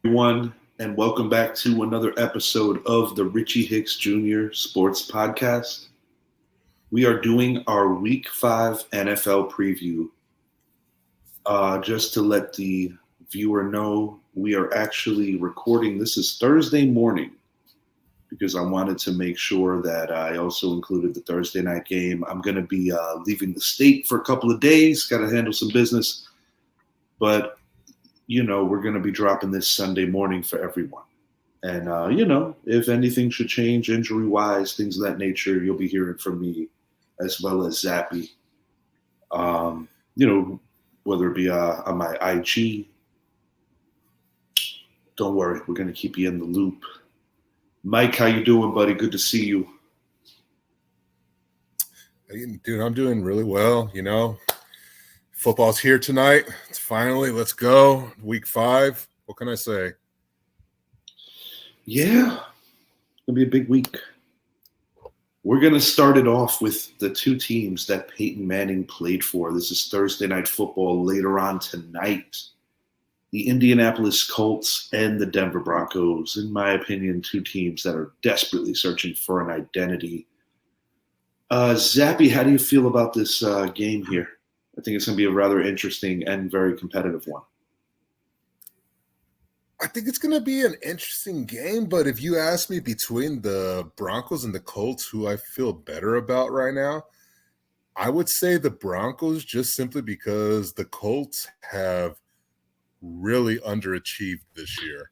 everyone, and welcome back to another episode of the Richie Hicks Jr. Sports Podcast. We are doing our Week 5 NFL preview. Just to let the viewer know, we are actually recording. This is Thursday morning because I wanted to make sure that I also included the Thursday night game. I'm going to be leaving the state for a couple of days, got to handle some business, but we're going to be dropping this Sunday morning for everyone. And, if anything should change injury wise, things of that nature, you'll be hearing from me as well as Zappy. Whether it be on my IG. Don't worry, we're going to keep you in the loop. Mike, how you doing, buddy? Good to see you. Hey, dude, I'm doing really well, Football's here tonight. It's finally, let's go. Week 5. What can I say? Yeah, it's going to be a big week. We're going to start it off with the two teams that Peyton Manning played for. This is Thursday Night Football later on tonight. The Indianapolis Colts and the Denver Broncos. In my opinion, two teams that are desperately searching for an identity. Zappy, how do you feel about this game here? I think it's going to be a rather interesting and very competitive one. I think it's going to be an interesting game, but if you ask me between the Broncos and the Colts, who I feel better about right now, I would say the Broncos just simply because the Colts have really underachieved this year.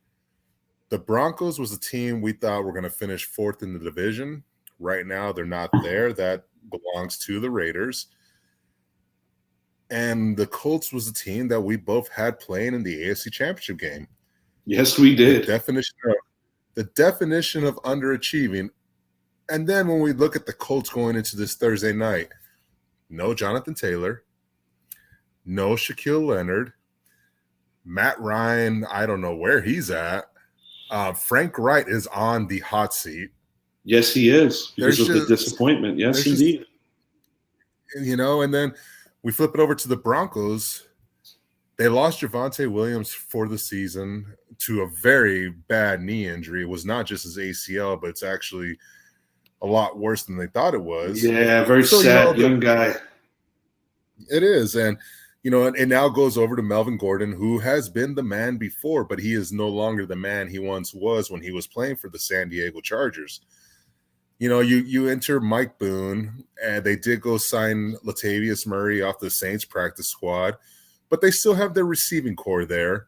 The Broncos was a team we thought were going to finish 4th in the division. Right now, they're not there. That belongs to the Raiders. And the Colts was a team that we both had playing in the AFC Championship game. Yes, we did. The definition of underachieving. And then when we look at the Colts going into this Thursday night, no Jonathan Taylor, no Shaquille Leonard, Matt Ryan, I don't know where he's at. Frank Wright is on the hot seat. Yes, he is, because of the disappointment. Yes, indeed. And then we flip it over to the Broncos. They lost Javonte Williams for the season to a very bad knee injury. It was not just his ACL, but it's actually a lot worse than they thought it was. Yeah, very sad young guy. It is. And, it now goes over to Melvin Gordon, who has been the man before, but he is no longer the man he once was when he was playing for the San Diego Chargers. You enter Mike Boone, and they did go sign Latavius Murray off the Saints practice squad, but they still have their receiving core there.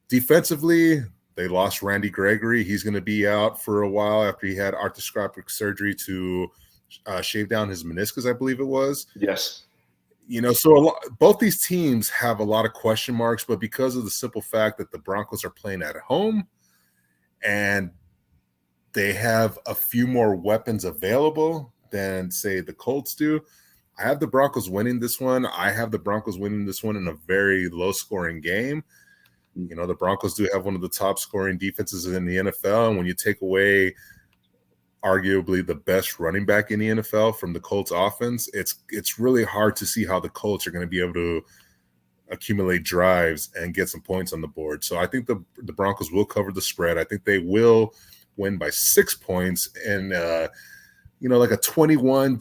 Defensively, they lost Randy Gregory. He's going to be out for a while after he had arthroscopic surgery to shave down his meniscus, I believe it was. Yes. So both these teams have a lot of question marks, but because of the simple fact that the Broncos are playing at home and they have a few more weapons available than, say, the Colts do, I have the Broncos winning this one. I have the Broncos winning this one in a very low-scoring game. The Broncos do have one of the top-scoring defenses in the NFL, and when you take away arguably the best running back in the NFL from the Colts offense, it's really hard to see how the Colts are going to be able to accumulate drives and get some points on the board. So I think the Broncos will cover the spread. I think they will win by 6 points and like a 21-14,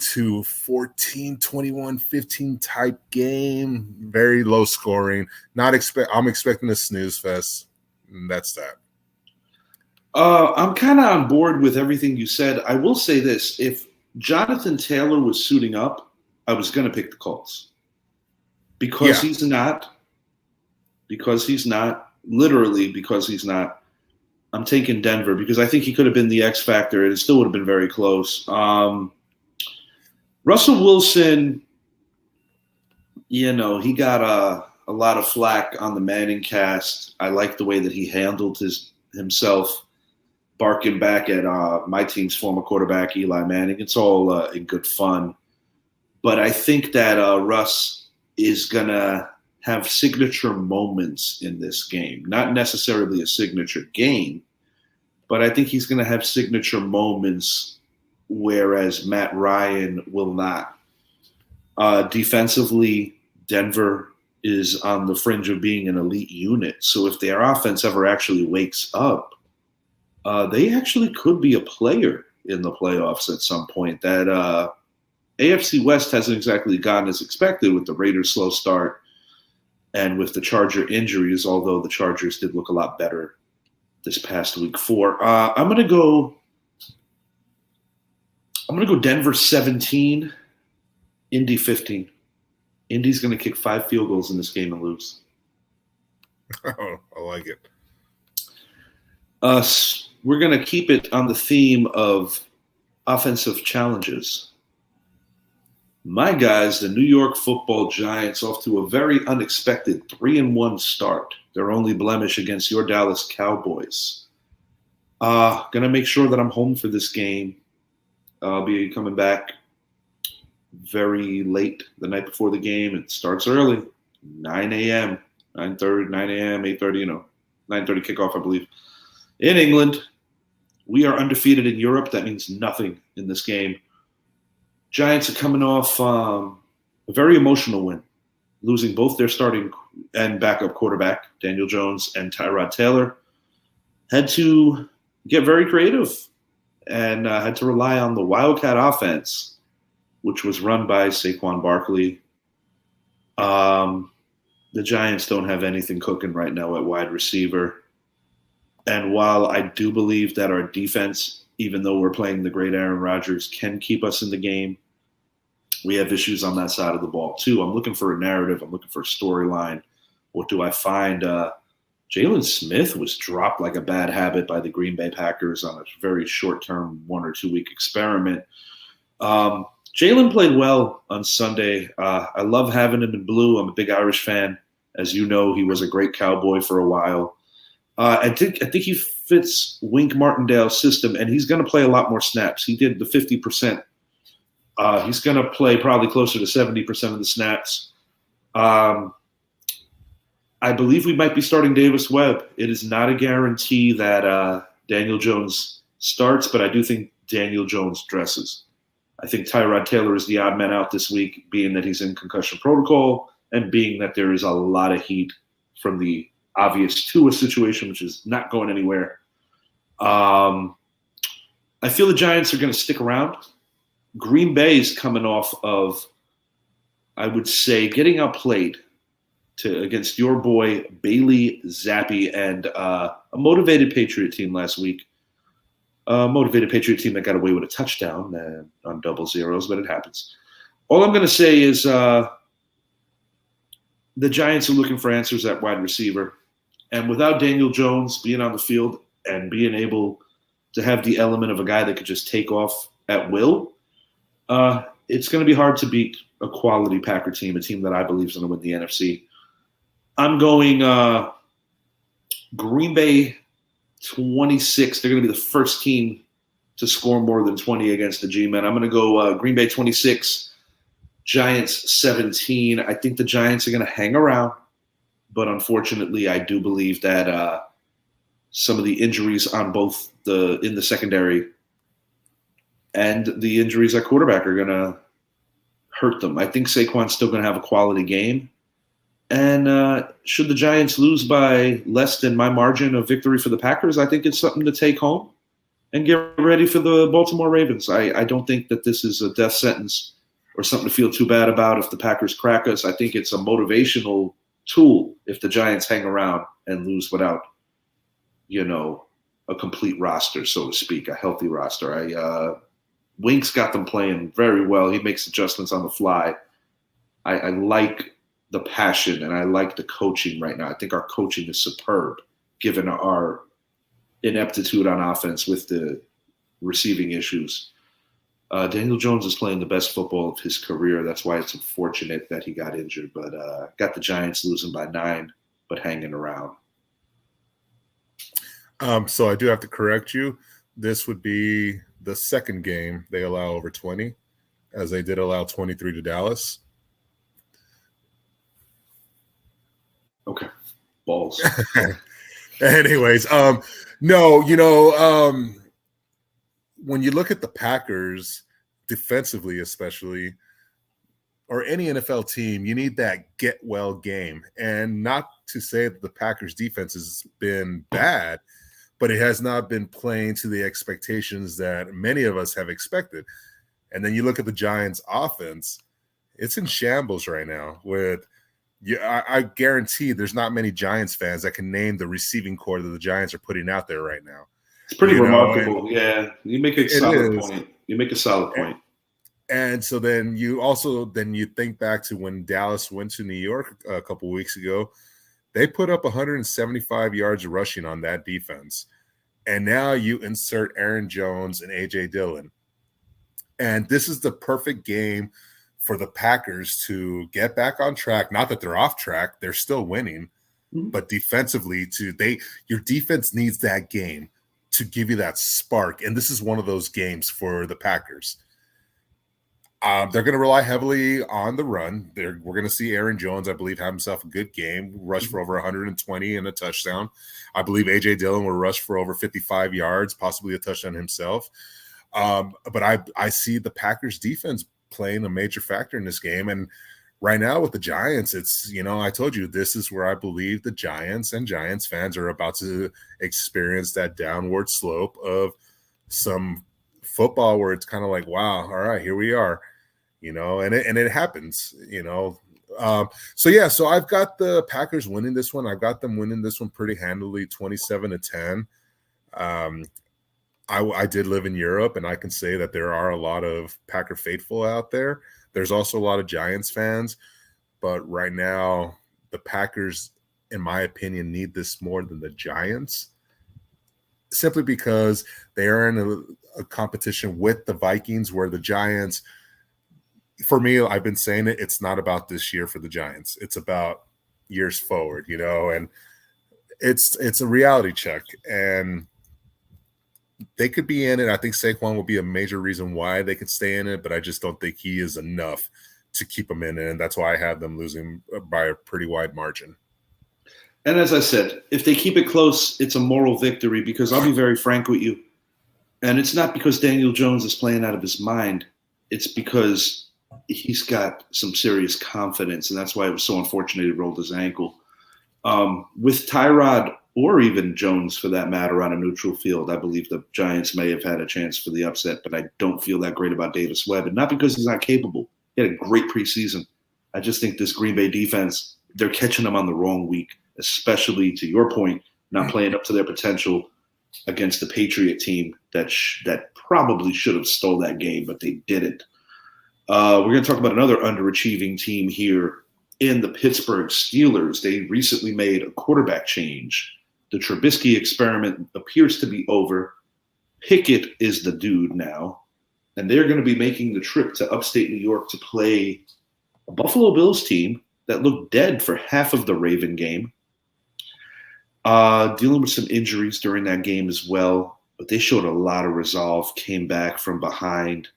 21-15 type game. Very low scoring. I'm expecting a snooze fest. And that's that. I'm kind of on board with everything you said. I will say this. If Jonathan Taylor was suiting up, I was going to pick the Colts. Because he's not. Literally because he's not. I'm taking Denver because I think he could have been the X factor and it still would have been very close. Russell Wilson, he got a lot of flack on the Manning cast. I like the way that he handled himself, barking back at my team's former quarterback, Eli Manning. It's all in good fun. But I think that Russ is going to have signature moments in this game. Not necessarily a signature game, but I think he's going to have signature moments, whereas Matt Ryan will not. Defensively, Denver is on the fringe of being an elite unit. So if their offense ever actually wakes up, they actually could be a player in the playoffs at some point. That AFC West hasn't exactly gone as expected with the Raiders' slow start and with the Charger injuries, although the Chargers did look a lot better this past week 4. I'm gonna go Denver 17, Indy 15. Indy's gonna kick 5 field goals in this game and lose. Oh, I like it. We're gonna keep it on the theme of offensive challenges. My guys, the New York Football Giants, off to a very unexpected 3-1 start. Their only blemish against your Dallas Cowboys. Gonna make sure that I'm home for this game. I'll be coming back very late the night before the game. It starts early, 9 a.m., 9:30, 9 a.m., 8:30, 9:30 kickoff, I believe. In England, we are undefeated in Europe. That means nothing in this game. Giants are coming off a very emotional win, losing both their starting and backup quarterback, Daniel Jones and Tyrod Taylor. Had to get very creative and had to rely on the Wildcat offense, which was run by Saquon Barkley. The Giants don't have anything cooking right now at wide receiver. And while I do believe that our defense, even though we're playing the great Aaron Rodgers, can keep us in the game, we have issues on that side of the ball too. I'm looking for a narrative. I'm looking for a storyline. What do I find? Jalen Smith was dropped like a bad habit by the Green Bay Packers on a very short-term 1 or 2 week experiment. Jalen played well on Sunday. I love having him in blue. I'm a big Irish fan. As you know, he was a great Cowboy for a while. I think he fits Wink Martindale's system, and he's going to play a lot more snaps. He did the 50%. He's going to play probably closer to 70% of the snaps. I believe we might be starting Davis Webb. It is not a guarantee that Daniel Jones starts, but I do think Daniel Jones dresses. I think Tyrod Taylor is the odd man out this week, being that he's in concussion protocol and being that there is a lot of heat from the obvious Tua situation, which is not going anywhere. I feel the Giants are going to stick around. Green Bay is coming off of, I would say, getting outplayed against your boy Bailey Zappy and a motivated Patriot team last week. A motivated Patriot team that got away with a touchdown on double zeros, but it happens. All I'm going to say is the Giants are looking for answers at wide receiver. And without Daniel Jones being on the field and being able to have the element of a guy that could just take off at will, it's going to be hard to beat a quality Packer team, a team that I believe is going to win the NFC. I'm going Green Bay 26. They're going to be the first team to score more than 20 against the G-Men. I'm going to go Green Bay 26, Giants 17. I think the Giants are going to hang around, but unfortunately, I do believe that some of the injuries on both in the secondary and the injuries at quarterback are going to hurt them. I think Saquon's still going to have a quality game. And should the Giants lose by less than my margin of victory for the Packers, I think it's something to take home and get ready for the Baltimore Ravens. I don't think that this is a death sentence or something to feel too bad about if the Packers crack us. I think it's a motivational tool if the Giants hang around and lose without, a complete roster, so to speak, a healthy roster. Wink's got them playing very well. He makes adjustments on the fly. I like the passion and I like the coaching right now. I think our coaching is superb given our ineptitude on offense with the receiving issues. Daniel Jones is playing the best football of his career. That's why it's unfortunate that he got injured, but got the Giants losing by 9, but hanging around. So I do have to correct you. This would be the second game they allow over 20, as they did allow 23 to Dallas. Okay. Balls. Anyways, when you look at the Packers defensively, especially, or any NFL team, you need that get well game. And not to say that the Packers defense has been bad, but it has not been playing to the expectations that many of us have expected. And then you look at the Giants offense, it's in shambles right now with I guarantee there's not many Giants fans that can name the receiving core that the Giants are putting out there right now. It's pretty remarkable. Yeah, you make a solid point. You make a solid point. And so then you think back to when Dallas went to New York a couple of weeks ago. They put up 175 yards rushing on that defense. And now you insert Aaron Jones and A.J. Dillon. And this is the perfect game for the Packers to get back on track. Not that they're off track. They're still winning. Mm-hmm. But defensively, your defense needs that game to give you that spark. And this is one of those games for the Packers. They're going to rely heavily on the run. We're going to see Aaron Jones, I believe, have himself a good game, rush for over 120 and a touchdown. I believe A.J. Dillon will rush for over 55 yards, possibly a touchdown himself. But I see the Packers defense playing a major factor in this game. And right now with the Giants, it's, I told you, this is where I believe the Giants and Giants fans are about to experience that downward slope of some football where it's kind of like, wow, all right, here we are. And it happens, So I've got the Packers winning this one. I've got them winning this one pretty handily, 27-10. I did live in Europe, and I can say that there are a lot of Packer faithful out there. There's also a lot of Giants fans, but right now the Packers, in my opinion, need this more than the Giants, simply because they are in a competition with the Vikings, where the Giants, for me, I've been saying it's not about this year for the Giants. It's about years forward, and it's a reality check. And they could be in it. I think Saquon will be a major reason why they could stay in it, but I just don't think he is enough to keep them in it. And that's why I have them losing by a pretty wide margin. And as I said, if they keep it close, it's a moral victory, because I'll be very frank with you. And it's not because Daniel Jones is playing out of his mind. It's because he's got some serious confidence, and that's why it was so unfortunate he rolled his ankle. With Tyrod, or even Jones for that matter, on a neutral field, I believe the Giants may have had a chance for the upset, but I don't feel that great about Davis Webb. And not because he's not capable. He had a great preseason. I just think this Green Bay defense, they're catching him on the wrong week, especially, to your point, not playing up to their potential against the Patriot team that probably should have stole that game, but they didn't. We're going to talk about another underachieving team here in the Pittsburgh Steelers. They recently made a quarterback change. The Trubisky experiment appears to be over. Pickett is the dude now, and they're going to be making the trip to upstate New York to play a Buffalo Bills team that looked dead for half of the Raven game. Dealing with some injuries during that game as well, but they showed a lot of resolve, came back from behind,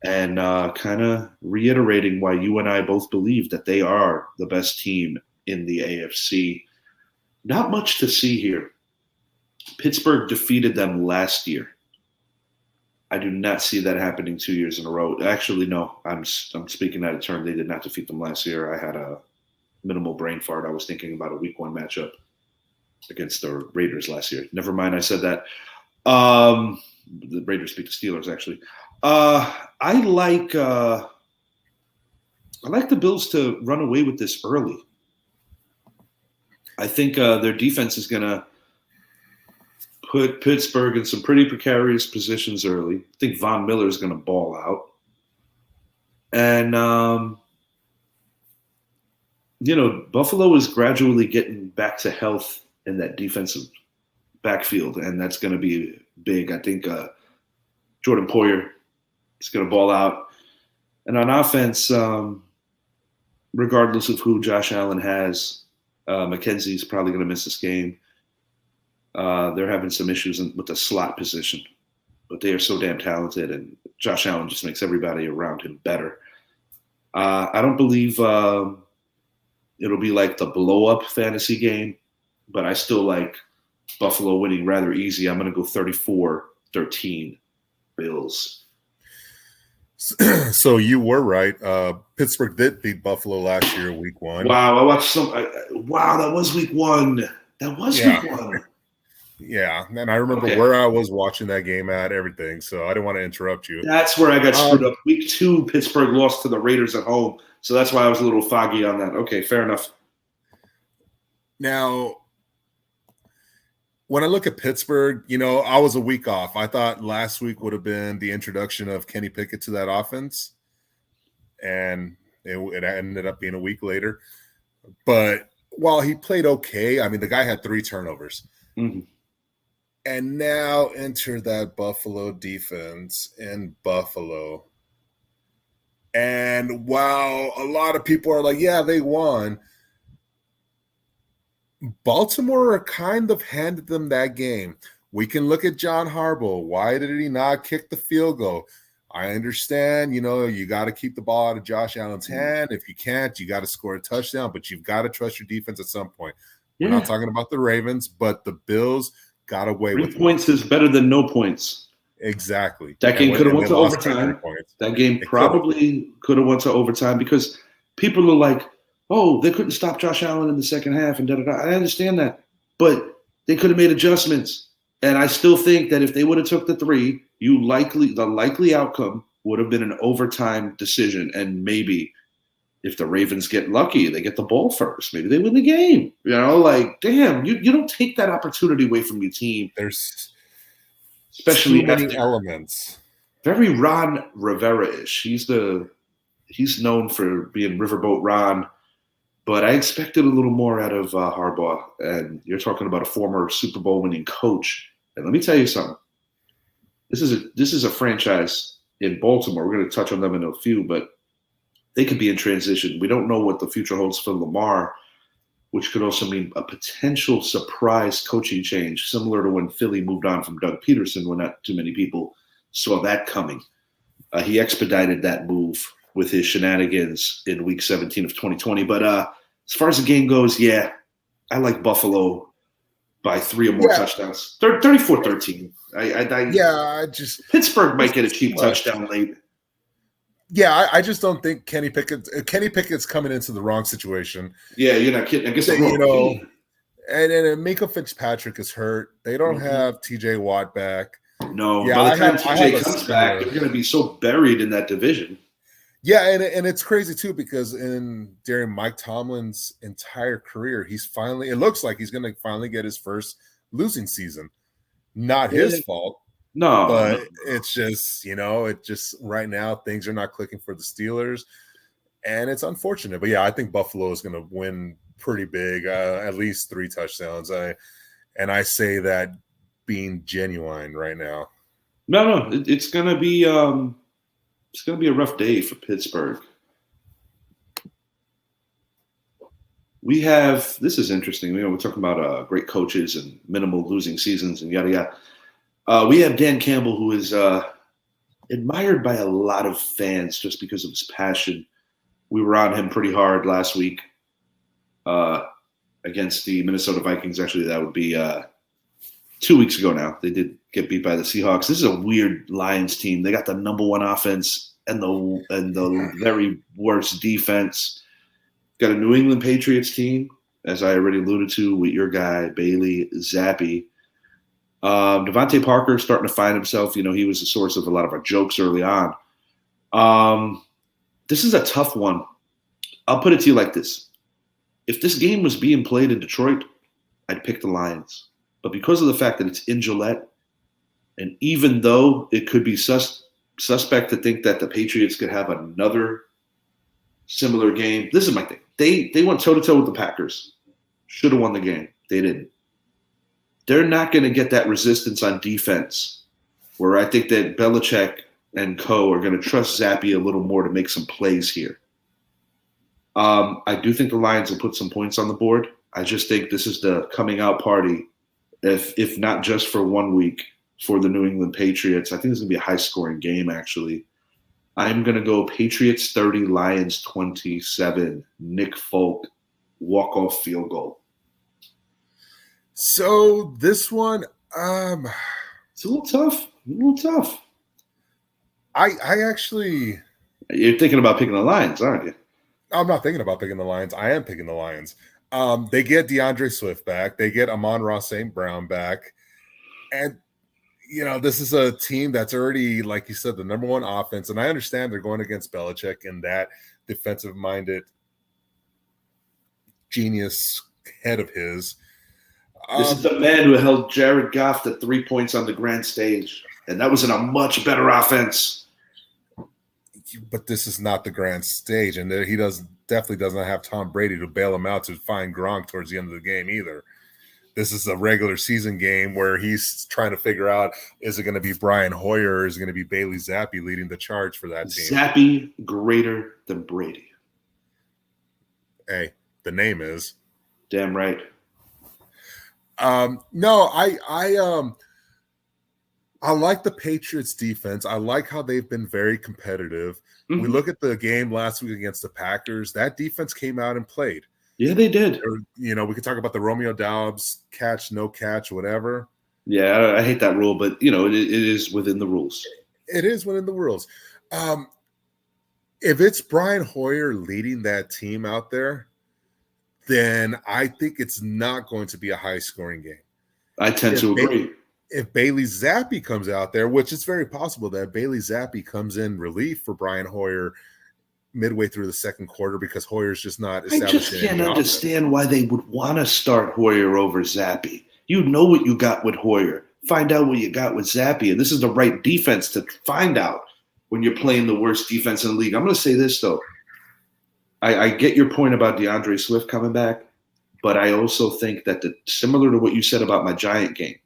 and kind of reiterating why you and I both believe that they are the best team in the AFC. Not much to see here. Pittsburgh defeated them last year. I do not see that happening 2 years in a row. Actually, no, I'm speaking out of turn. They did not defeat them last year. I had a minimal brain fart. I was thinking about a week one matchup against the Raiders last year. Never mind, I said that. The Raiders beat the Steelers, actually. I like the Bills to run away with this early. I think their defense is going to put Pittsburgh in some pretty precarious positions early. I think Von Miller is going to ball out. And, Buffalo is gradually getting back to health in that defensive backfield, and that's going to be big. I think Jordan Poyer is going to ball out. And on offense, regardless of who Josh Allen has, McKenzie's probably going to miss this game. They're having some issues with the slot position, but they are so damn talented, and Josh Allen just makes everybody around him better. I don't believe it'll be like the blow-up fantasy game, but I still like Buffalo winning rather easy. I'm going to go 34-13 Bills. So you were right. Pittsburgh did beat Buffalo last year, week 1. Wow, I watched some. Wow, that was week 1. That was Yeah. week 1. Yeah. And I remember Okay. where I was watching that game at, everything. So I didn't want to interrupt you. That's where I got screwed up. Week 2, Pittsburgh lost to the Raiders at home. So that's why I was a little foggy on that. Okay, fair enough. Now, when I look at Pittsburgh, I was a week off. I thought last week would have been the introduction of Kenny Pickett to that offense. And it ended up being a week later. But while he played okay, I mean, the guy had 3 turnovers. Mm-hmm. And now enter that Buffalo defense in Buffalo. And while a lot of people are like, yeah, they won, Baltimore kind of handed them that game. We can look at John Harbaugh. Why did he not kick the field goal? I understand, you got to keep the ball out of Josh Allen's hand. If you can't, you got to score a touchdown, but you've got to trust your defense at some point. We're not talking about the Ravens, but the Bills got away with 3 points is better than no points. Exactly. That game could have went to overtime. That game probably could have went to overtime because people are like, oh, they couldn't stop Josh Allen in the second half and da-da-da. I understand that. But they could have made adjustments. And I still think that if they would have took the 3, the likely outcome would have been an overtime decision. And maybe if the Ravens get lucky, they get the ball first. Maybe they win the game. Damn, you don't take that opportunity away from your team. There's especially too many elements. Very Ron Rivera-ish. He's known for being Riverboat Ron, but I expected a little more out of Harbaugh. And you're talking about a former Super Bowl winning coach. And let me tell you something. This is a franchise in Baltimore. We're going to touch on them in a few, but they could be in transition. We don't know what the future holds for Lamar, which could also mean a potential surprise coaching change, similar to when Philly moved on from Doug Peterson when not too many people saw that coming. He expedited that move with his shenanigans in Week 17 of 2020. But as far as the game goes, yeah, I like Buffalo by 3 or more touchdowns. 34-13. Pittsburgh might get a cheap touchdown late. Yeah, I just don't think Kenny Pickett's coming into the wrong situation. Yeah, you're not kidding. I guess and Minka Fitzpatrick is hurt. They don't have TJ Watt back. No, by the time TJ comes back, they're going to be so buried in that division. Yeah, and it's crazy too because during Mike Tomlin's entire career, it looks like he's going to finally get his first losing season. Not his fault. No, but it's just, right now things are not clicking for the Steelers, and it's unfortunate. But yeah, I think Buffalo is going to win pretty big, at least 3 touchdowns. I say that being genuine right now. No, it's going to be a rough day for Pittsburgh. This is interesting. We're talking about great coaches and minimal losing seasons and yada yada. We have Dan Campbell, who is admired by a lot of fans just because of his passion. We were on him pretty hard last week against the Minnesota Vikings. Actually, that would be 2 weeks ago now. They did get beat by the Seahawks. This is a weird Lions team. They got the number 1 offense and the very worst defense. Got a New England Patriots team, as I already alluded to, with your guy, Bailey Zappy. Devontae Parker starting to find himself. He was the source of a lot of our jokes early on. This is a tough one. I'll put it to you like this. If this game was being played in Detroit, I'd pick the Lions. But because of the fact that it's in Gillette, and even though it could be suspect to think that the Patriots could have another similar game, this is my thing. They went toe-to-toe with the Packers. Should have won the game. They didn't. They're not going to get that resistance on defense where I think that Belichick and co are going to trust Zappy a little more to make some plays here. I do think the Lions will put some points on the board. I just think this is the coming out party, if not just for 1 week, for the New England Patriots. I think it's going to be a high-scoring game, actually. I'm going to go Patriots 30, Lions 27, Nick Folk, walk-off field goal. So this one, it's a little tough. I actually, You're thinking about picking the Lions, aren't you? I'm not thinking about picking the Lions. I am picking the Lions. They get DeAndre Swift back. They get Amon-Ra St. Brown back. And, this is a team that's already, like you said, the number one offense. And I understand they're going against Belichick and that defensive-minded genius head of his. This is the man who held Jared Goff to 3 points on the grand stage. And that was in a much better offense. But this is not the grand stage. And he definitely doesn't have Tom Brady to bail him out to find Gronk towards the end of the game either. This is a regular season game where he's trying to figure out, is it going to be Brian Hoyer or is it going to be Bailey Zappy leading the charge for that team? Zappy greater than Brady. Hey, the name is. Damn right. No, I like the Patriots defense. I like how they've been very competitive. Mm-hmm. We look at the game last week against the Packers. That defense came out and played. Yeah, they did. We could talk about the Romeo Doubs catch, no catch, whatever. Yeah, I hate that rule, but it is within the rules. It is within the rules. If it's Brian Hoyer leading that team out there, then I think it's not going to be a high-scoring game. I tend to agree. If Bailey Zappy comes out there, which it's very possible that Bailey Zappy comes in relief for Brian Hoyer midway through the second quarter because Hoyer's just not established. I just can't understand why they would want to start Hoyer over Zappy. You know what you got with Hoyer. Find out what you got with Zappy. And this is the right defense to find out when you're playing the worst defense in the league. I'm going to say this, though. I get your point about DeAndre Swift coming back, but I also think that similar to what you said about my Giant game,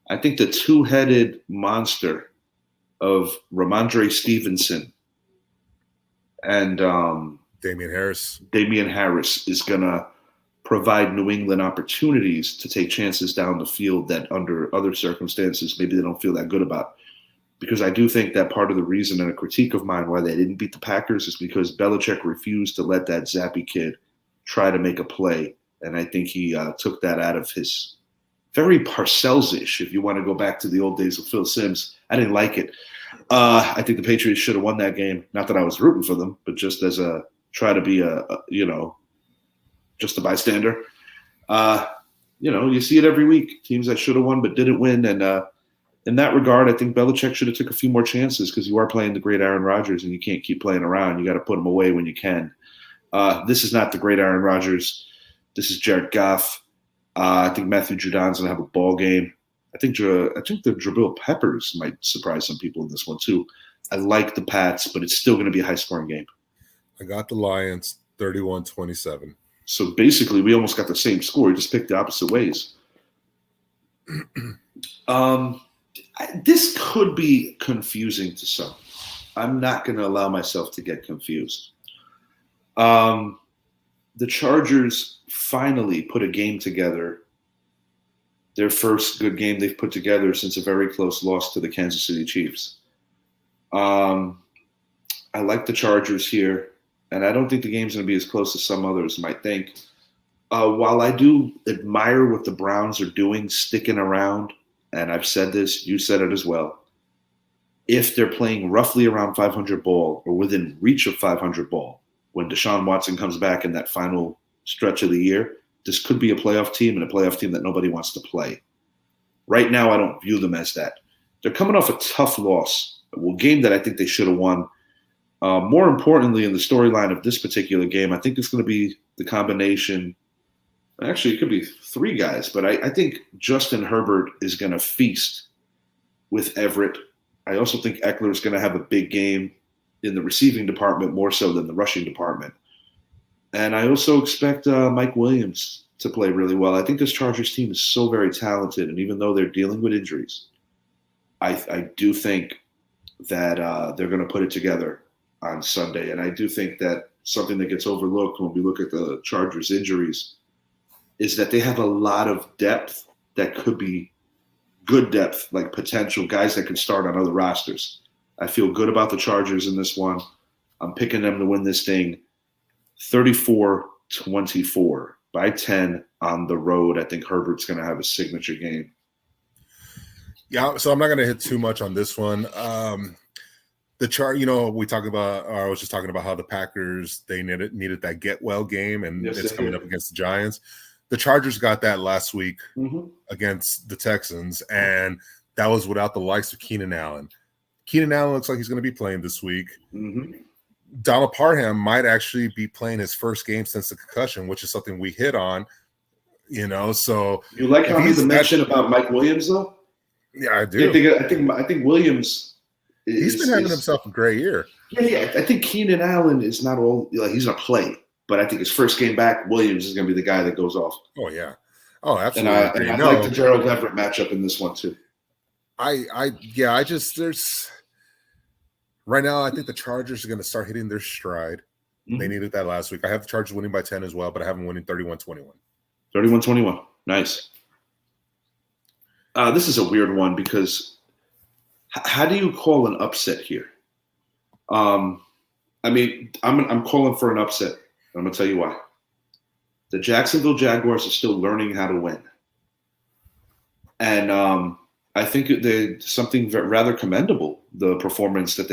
I think the two-headed monster of Ramondre Stevenson and Damian Harris is going to provide New England opportunities to take chances down the field that under other circumstances maybe they don't feel that good about. Because I do think that part of the reason and a critique of mine why they didn't beat the Packers is because Belichick refused to let that Zappy kid try to make a play. And I think he took that out of his very Parcells-ish, if you want to go back to the old days of Phil Simms. I didn't like it. I think the Patriots should have won that game. Not that I was rooting for them, but just as try to be just a bystander. You see it every week. Teams that should have won but didn't win. And in that regard, I think Belichick should have took a few more chances because you are playing the great Aaron Rodgers and you can't keep playing around. You got to put him away when you can. This is not the great Aaron Rodgers. This is Jared Goff. I think Matthew Judon's going to have a ball game. I think the Jabril Peppers might surprise some people in this one too. I like the Pats, but it's still going to be a high-scoring game. I got the Lions 31-27. So basically, we almost got the same score. We just picked the opposite ways. This could be confusing to some. I'm not going to allow myself to get confused. The Chargers finally put a game together, their first good game they've put together since a very close loss to the Kansas City Chiefs. I like the Chargers here, and I don't think the game's going to be as close as some others might think. While I do admire what the Browns are doing, sticking around, and I've said this, you said it as well, if they're playing roughly around 500 ball or within reach of 500 ball, when Deshaun Watson comes back in that final stretch of the year, this could be a playoff team and a playoff team that nobody wants to play. Right now, I don't view them as that. They're coming off a tough loss, a game that I think they should have won. More importantly, in the storyline of this particular game, I think it's going to be the combination. Actually, it could be three guys, but I think Justin Herbert is going to feast with Everett. I also think Eckler is going to have a big game in the receiving department more so than the rushing department. And I also expect Mike Williams to play really well. I think this Chargers team is so very talented, and even though they're dealing with injuries, I do think that they're going to put it together on Sunday. And I do think that something that gets overlooked when we look at the Chargers' injuries is that they have a lot of depth that could be good depth, like potential guys that can start on other rosters. I feel good about the Chargers in this one. I'm picking them to win this thing 34-24 by 10 on the road. I think Herbert's going to have a signature game. Yeah, so I'm not going to hit too much on this one. the chart, we talked about, or I was just talking about how the Packers, they needed that get well game, and Yes, it's they coming did. up against the Giants. The Chargers got that last week Mm-hmm. against the Texans, and that was without the likes of Keenan Allen. Keenan Allen looks like he's going to be playing this week. Mm-hmm. Donald Parham might actually be playing his first game since the concussion, which is something we hit on, so You like if how I made the he's mention about Mike Williams, though? yeah, I I do. think Williams He's been having himself a great year. Yeah. I think Keenan Allen is not all he's gonna play, but I think his first game back, Williams is gonna be the guy that goes off. Oh yeah. Oh, And absolutely agree. I like the Gerald Everett matchup in this one too. I just there's right now I think the Chargers are going to start hitting their stride. Mm-hmm. They needed that last week. I have the Chargers winning by 10 as well, but I have them winning 31-21. 31-21. Nice. This is a weird one because how do you call an upset here? I mean, I'm calling for an upset. I'm going to tell you why. The Jacksonville Jaguars are still learning how to win. And I think there's something rather commendable, the performance that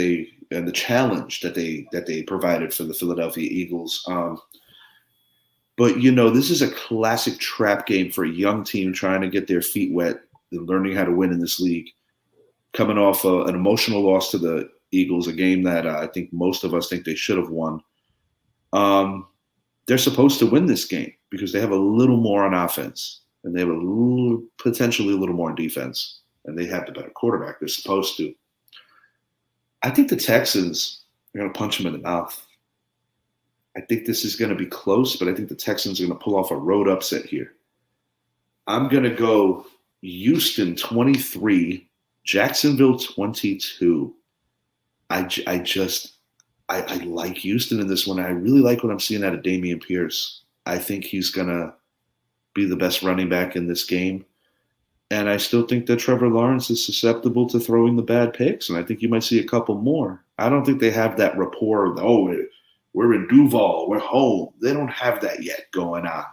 and the challenge that they provided for the Philadelphia Eagles. But, this is a classic trap game for a young team trying to get their feet wet and learning how to win in this league. Coming off an emotional loss to the Eagles, a game that I think most of us think they should have won. They're supposed to win this game because they have a little more on offense and they have potentially a little more on defense, and they have the better quarterback. They're supposed to. I think the Texans are going to punch them in the mouth. I think this is going to be close, but I think the Texans are going to pull off a road upset here. I'm going to go Houston 23, Jacksonville 22. I like Houston in this one. I really like what I'm seeing out of Dameon Pierce. I think he's going to be the best running back in this game. And I still think that Trevor Lawrence is susceptible to throwing the bad picks, and I think you might see a couple more. I don't think they have that rapport of, we're in Duval, we're home. They don't have that yet going on.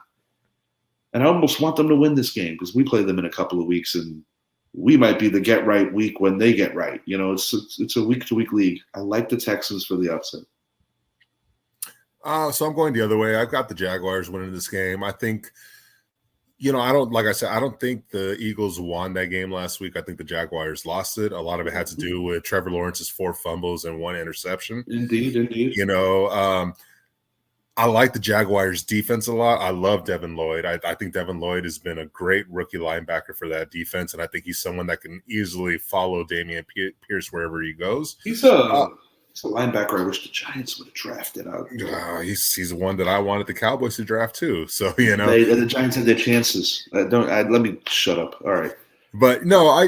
And I almost want them to win this game because we play them in a couple of weeks, and we might be the get right week when they get right. It's a week-to-week league. I like the Texans for the upset. So I'm going the other way. I've got the Jaguars winning this game. I think, I don't think the Eagles won that game last week. I think the Jaguars lost it. A lot of it had to do with Trevor Lawrence's 4 fumbles and 1 interception. Indeed. I like the Jaguars defense a lot. I love Devin Lloyd. I think Devin Lloyd has been a great rookie linebacker for that defense, and I think he's someone that can easily follow Dameon Pierce wherever he goes. He's a linebacker I wish the Giants would have drafted out. He's the one that I wanted the Cowboys to draft too. So the Giants had their chances. Let me shut up. All right. But no, I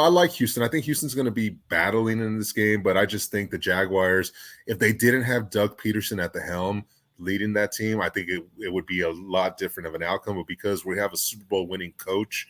like Houston. I think Houston's going to be battling in this game, but I just think the Jaguars, if they didn't have Doug Peterson at the helm leading that team, I think it would be a lot different of an outcome. But because we have a Super Bowl winning coach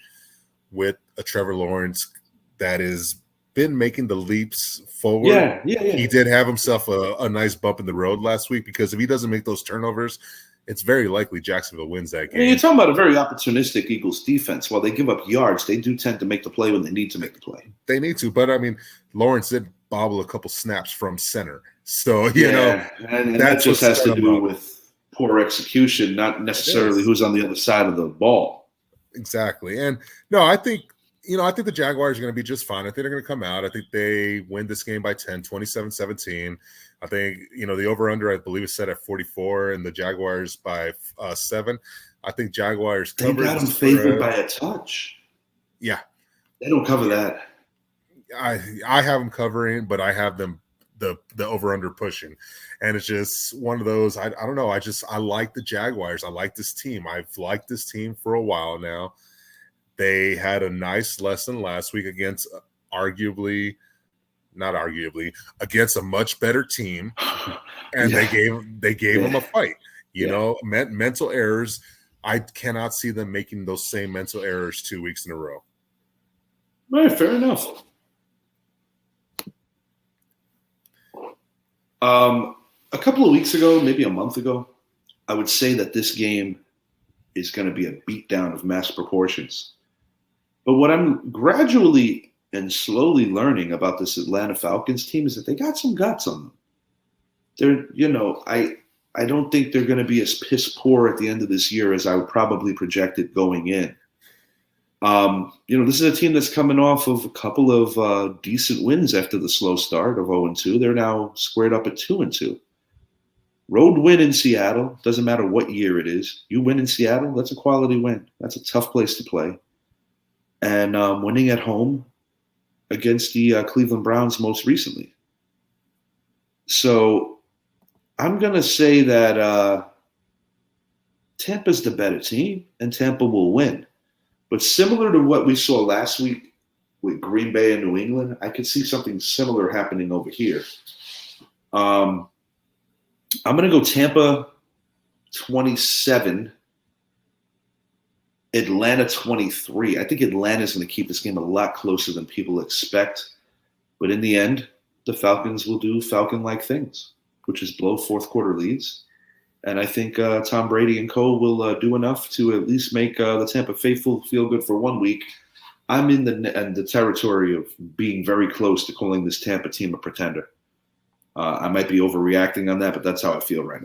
with a Trevor Lawrence that has been making the leaps forward. Yeah. He did have himself a nice bump in the road last week because if he doesn't make those turnovers, it's very likely Jacksonville wins that game. You're talking about a very opportunistic Eagles defense. While they give up yards, they do tend to make the play when they need to make the play. They need to, but I mean, Lawrence did bobble a couple snaps from center. So, and that just has to do with poor execution, not necessarily who's on the other side of the ball. Exactly. And no, I think the Jaguars are going to be just fine. I think they're going to come out. I think they win this game by 10, 27-17. I think, the over-under, I believe, is set at 44, and the Jaguars by 7. I think Jaguars cover. They got them favored by a touch. Yeah. They don't cover that. I have them covering, but I have them the over-under pushing. And it's just one of those, I don't know. I like the Jaguars. I like this team. I've liked this team for a while now. They had a nice lesson last week against against a much better team, and they gave them a fight. Mental errors. I cannot see them making those same mental errors 2 weeks in a row. Right, fair enough. A couple of weeks ago, maybe a month ago, I would say that this game is going to be a beatdown of mass proportions. But what I'm gradually and slowly learning about this Atlanta Falcons team is that they got some guts on them. They're, I don't think they're going to be as piss poor at the end of this year as I would probably project it going in. This is a team that's coming off of a couple of decent wins after the slow start of 0-2. They're now squared up at 2-2. Road win in Seattle, doesn't matter what year it is. You win in Seattle, that's a quality win. That's a tough place to play. And winning at home against the Cleveland Browns most recently. So I'm going to say that Tampa's the better team, and Tampa will win. But similar to what we saw last week with Green Bay and New England, I could see something similar happening over here. I'm going to go Tampa 27, Atlanta 23. I think Atlanta's going to keep this game a lot closer than people expect. But in the end, the Falcons will do Falcon-like things, which is blow fourth quarter leads. And I think Tom Brady and co. will do enough to at least make the Tampa faithful feel good for 1 week. I'm in the territory of being very close to calling this Tampa team a pretender. I might be overreacting on that, but that's how I feel right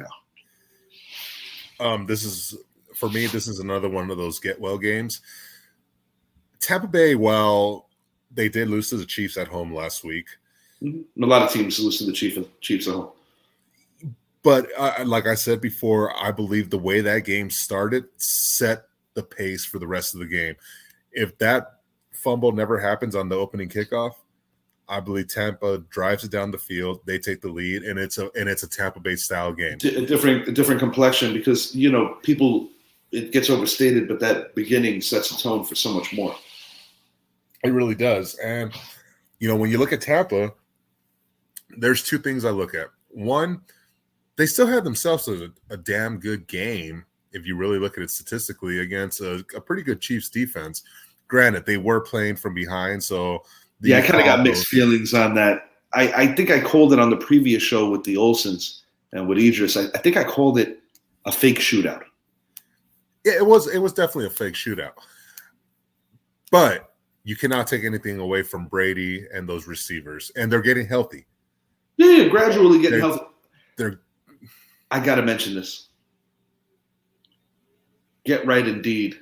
now. This is another one of those get well games. Tampa Bay, well, they did lose to the Chiefs at home last week. Mm-hmm. A lot of teams lose to the Chiefs at home. But like I said before, I believe the way that game started set the pace for the rest of the game. If that fumble never happens on the opening kickoff, I believe Tampa drives it down the field. They take the lead, and it's a Tampa Bay style game. A different complexion because people, it gets overstated, but that beginning sets a tone for so much more. It really does. And when you look at Tampa, there's two things I look at. One, they still had themselves a damn good game, if you really look at it statistically, against a pretty good Chiefs defense. Granted, they were playing from behind, so I kind of got mixed feelings on that. I think I called it on the previous show with the Olsons and with Idris. I think I called it a fake shootout. Yeah, it was definitely a fake shootout. But you cannot take anything away from Brady and those receivers, and they're getting healthy. Yeah, gradually getting healthy. I got to mention this. Get right indeed.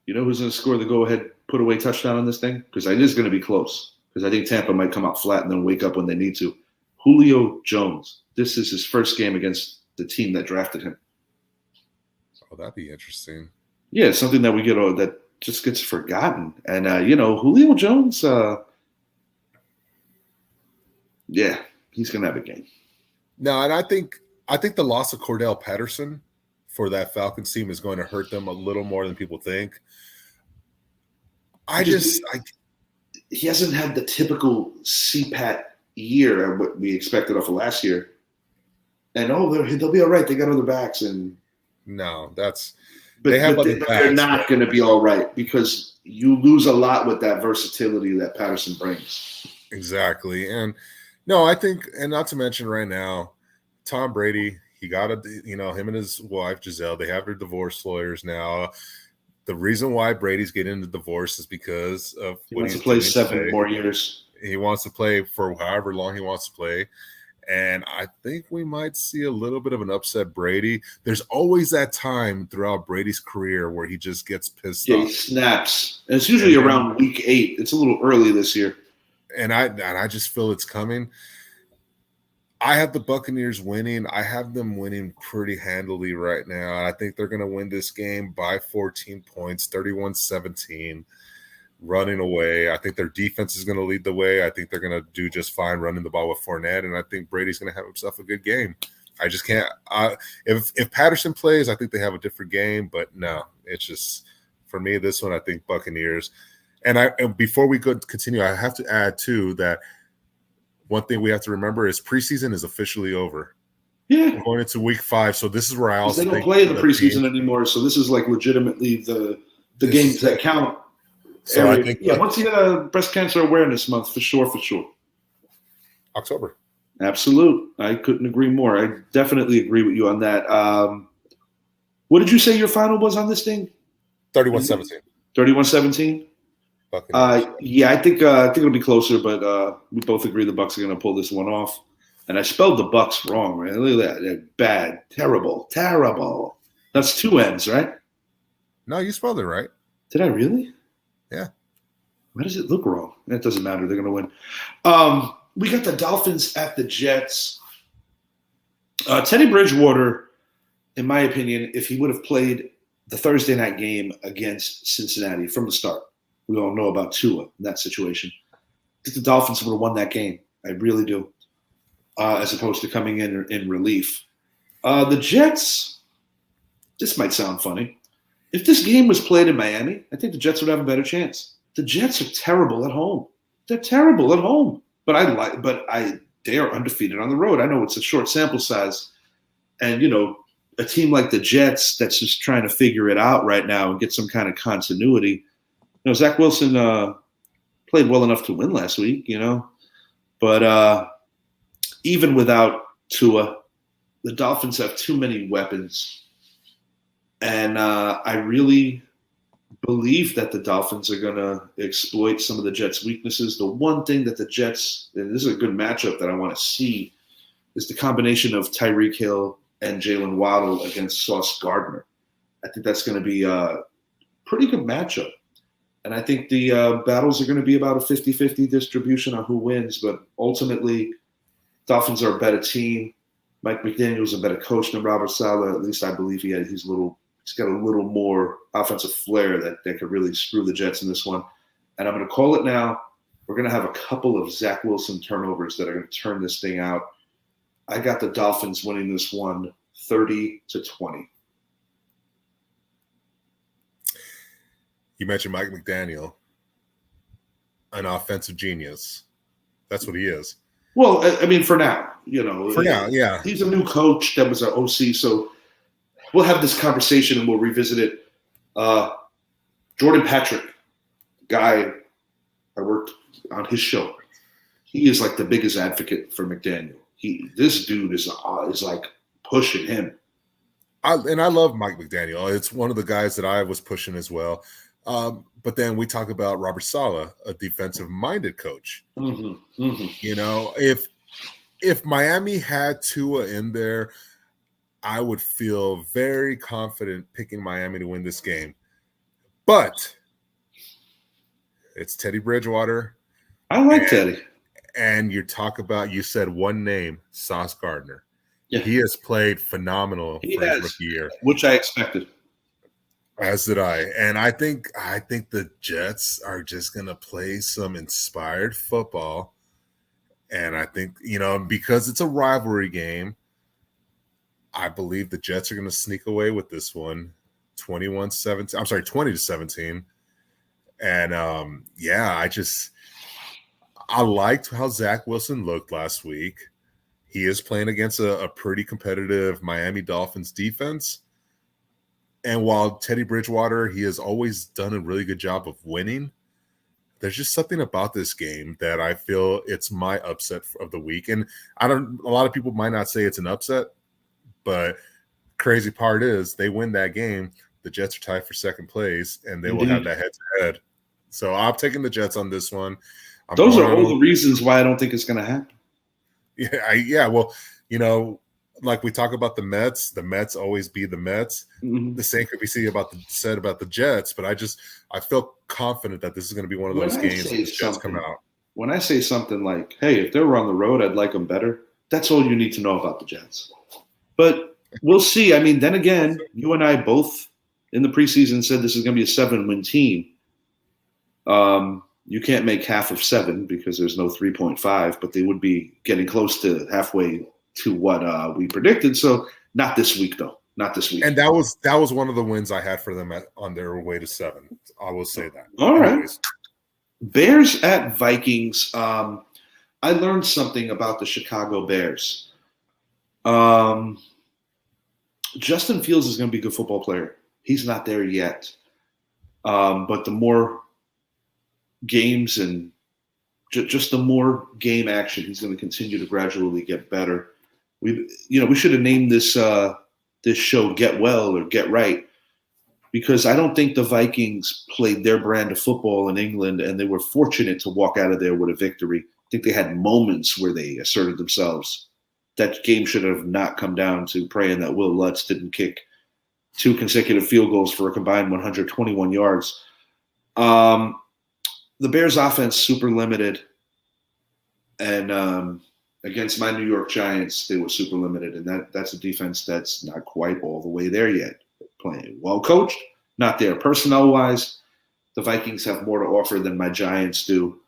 You know who's going to score the go-ahead put-away touchdown on this thing? Because it is going to be close. Because I think Tampa might come out flat and then wake up when they need to. Julio Jones. This is his first game against the team that drafted him. Oh, that'd be interesting. Yeah, it's something that we get that just gets forgotten. And, Julio Jones, he's going to have a game. No, and I think the loss of Cordell Patterson for that Falcons team is going to hurt them a little more than people think. He hasn't had the typical CPAT year what we expected off of last year. And they'll be all right. They got other backs, and no, they're not going to be all right because you lose a lot with that versatility that Patterson brings. Exactly, and no, I think, and not to mention right now, Tom Brady, he got him and his wife Giselle, they have their divorce lawyers now. The reason why Brady's getting the divorce is because of he wants to play 7 more years. He wants to play for however long he wants to play. And I think we might see a little bit of an upset Brady. There's always that time throughout Brady's career where he just gets pissed off. He snaps. And it's usually around week 8. It's a little early this year. And I just feel it's coming. I have the Buccaneers winning. I have them winning pretty handily right now. I think they're going to win this game by 14 points, 31-17, running away. I think their defense is going to lead the way. I think they're going to do just fine running the ball with Fournette, and I think Brady's going to have himself a good game. I just can't if Patterson plays, I think they have a different game, but no, it's just, for me, this one, I think Buccaneers. And before we continue, I have to add, too, that one thing we have to remember is preseason is officially over. Yeah. We're going into week 5, so this is where I also think they don't play the preseason anymore, so this is like legitimately the games that count. So I think once you get Breast Cancer Awareness Month, for sure. October. Absolute. I couldn't agree more. I definitely agree with you on that. What did you say your final was on this thing? 31-17. 31-17? Buccaneers. Yeah, I think it'll be closer, but we both agree the Bucks are going to pull this one off. And I spelled the Bucks wrong, man. Look at that. They're bad, terrible, terrible. That's two N's, right? No, you spelled it right. Did I really? Yeah. Why does it look wrong? It doesn't matter. They're going to win. We got the Dolphins at the Jets. Teddy Bridgewater, in my opinion, if he would have played the Thursday night game against Cincinnati from the start, we all know about Tua in that situation. I think the Dolphins would have won that game. I really do, as opposed to coming in relief. The Jets, this might sound funny. If this game was played in Miami, I think the Jets would have a better chance. The Jets are terrible at home. They're terrible at home. But they are undefeated on the road. I know it's a short sample size. And, a team like the Jets that's just trying to figure it out right now and get some kind of continuity. Zach Wilson played well enough to win last week, But even without Tua, the Dolphins have too many weapons. And I really believe that the Dolphins are going to exploit some of the Jets' weaknesses. The one thing that the Jets, and this is a good matchup that I want to see, is the combination of Tyreek Hill and Jalen Waddle against Sauce Gardner. I think that's going to be a pretty good matchup. And I think the battles are going to be about a 50-50 distribution on who wins. But ultimately, Dolphins are a better team. Mike McDaniel's a better coach than Robert Saleh. At least I believe he's got a little more offensive flair that could really screw the Jets in this one. And I'm going to call it now. We're going to have a couple of Zach Wilson turnovers that are going to turn this thing out. I got the Dolphins winning this one 30-20. You mentioned Mike McDaniel, an offensive genius. That's what he is. Well, I mean, for now, For now, yeah. He's a new coach that was an OC, so we'll have this conversation and we'll revisit it. Jordan Patrick, guy I worked on his show, he is like the biggest advocate for McDaniel. This dude is like pushing him. I love Mike McDaniel. It's one of the guys that I was pushing as well. But then we talk about Robert Saleh, a defensive-minded coach. Mm-hmm, mm-hmm. If Miami had Tua in there, I would feel very confident picking Miami to win this game. But it's Teddy Bridgewater. I like Teddy. And you said one name, Sauce Gardner. Yeah. He has played phenomenal for his rookie year. Which I expected. As did I. And I think the Jets are just going to play some inspired football. And I think, because it's a rivalry game, I believe the Jets are going to sneak away with this one, 20-17. And I liked how Zach Wilson looked last week. He is playing against a pretty competitive Miami Dolphins defense. And while Teddy Bridgewater, he has always done a really good job of winning, there's just something about this game that I feel it's my upset of the week. And a lot of people might not say it's an upset, but crazy part is they win that game. The Jets are tied for second place, and they will have that head-to-head. So I'm taking the Jets on this one. Those are all the reasons why I don't think it's going to happen. Yeah. Well, like we talk about the Mets always be the Mets. Mm-hmm. The same could be said about the Jets, but I feel confident that this is going to be one of those games where the Jets come out. When I say something like, hey, if they were on the road, I'd like them better, that's all you need to know about the Jets. But we'll see. I mean, then again, you and I both in the preseason said this is going to be a 7-win team. You can't make half of 7 because there's no 3.5, but they would be getting close to halfway to what we predicted. So not this week, though. Not this week. And that was one of the wins I had for them on their way to 7. I will say that. All right. Bears at Vikings. I learned something about the Chicago Bears. Justin Fields is going to be a good football player. He's not there yet. But the more games and just the more game action, he's going to continue to gradually get better. We should have named this show "Get Well" or "Get Right." because I don't think the Vikings played their brand of football in England, and they were fortunate to walk out of there with a victory. I think they had moments where they asserted themselves. That game should have not come down to praying that Will Lutz didn't kick 2 consecutive field goals for a combined 121 yards. The Bears' offense super limited, and against my New York Giants, they were super limited, and that's a defense that's not quite all the way there yet. Playing well coached, not there personnel-wise. The Vikings have more to offer than my Giants do.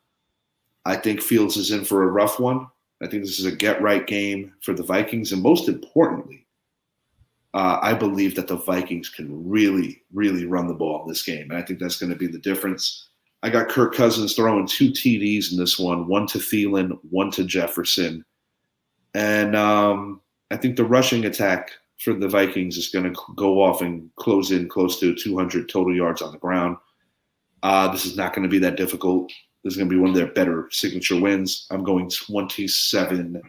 I think Fields is in for a rough one. I think this is a get-right game for the Vikings, and most importantly, I believe that the Vikings can really, really run the ball in this game, and I think that's going to be the difference. I got Kirk Cousins throwing 2 TDs in this one to Thielen, 1 to Jefferson. And I think the rushing attack for the Vikings is going to go off and close in close to 200 total yards on the ground. This is not going to be that difficult. This is going to be one of their better signature wins. I'm going 27.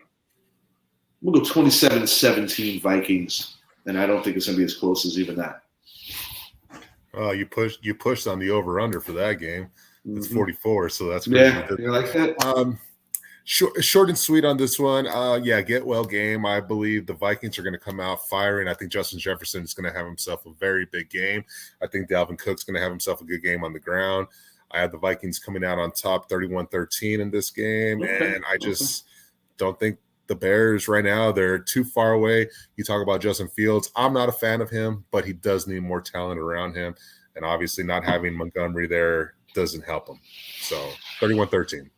We'll go 27-17 Vikings, and I don't think it's going to be as close as even that. You pushed on the over/under for that game. It's 44, so that's crazy. Yeah, you like that? Short and sweet on this one. Get well game. I believe the Vikings are going to come out firing. I think Justin Jefferson is going to have himself a very big game. I think Dalvin Cook's going to have himself a good game on the ground. I have the Vikings coming out on top 31-13 in this game, and I just don't think the Bears right now, they're too far away. You talk about Justin Fields. I'm not a fan of him, but he does need more talent around him, and obviously not having Montgomery there doesn't help him. So 31-13.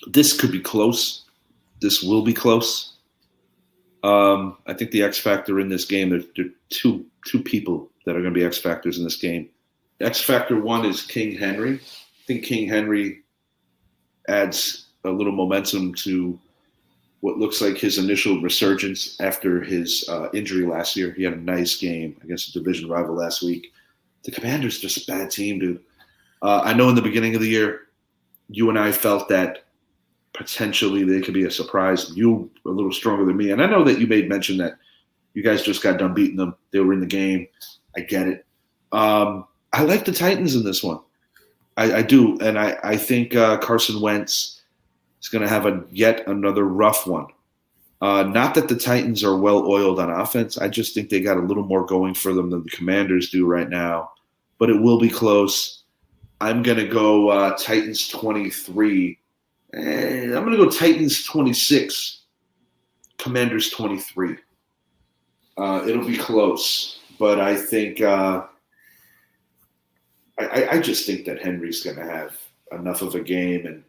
This could be close. This will be close. I think the X factor in this game, there are two people that are going to be X factors in this game. X factor 1 is King Henry. I think King Henry adds a little momentum to what looks like his initial resurgence after his injury last year. He had a nice game against a division rival last week. The Commanders are just a bad team, dude. I know in the beginning of the year, you and I felt that potentially they could be a surprise. You a little stronger than me. And I know that you made mention that you guys just got done beating them. They were in the game. I get it. I like the Titans in this one. I do. And I think Carson Wentz is going to have yet another rough one. Not that the Titans are well-oiled on offense. I just think they got a little more going for them than the Commanders do right now. But it will be close. I'm going to go Titans 23. I'm going to go Titans 26, Commanders 23. It'll be close, but I think I just think that Henry's going to have enough of a game, and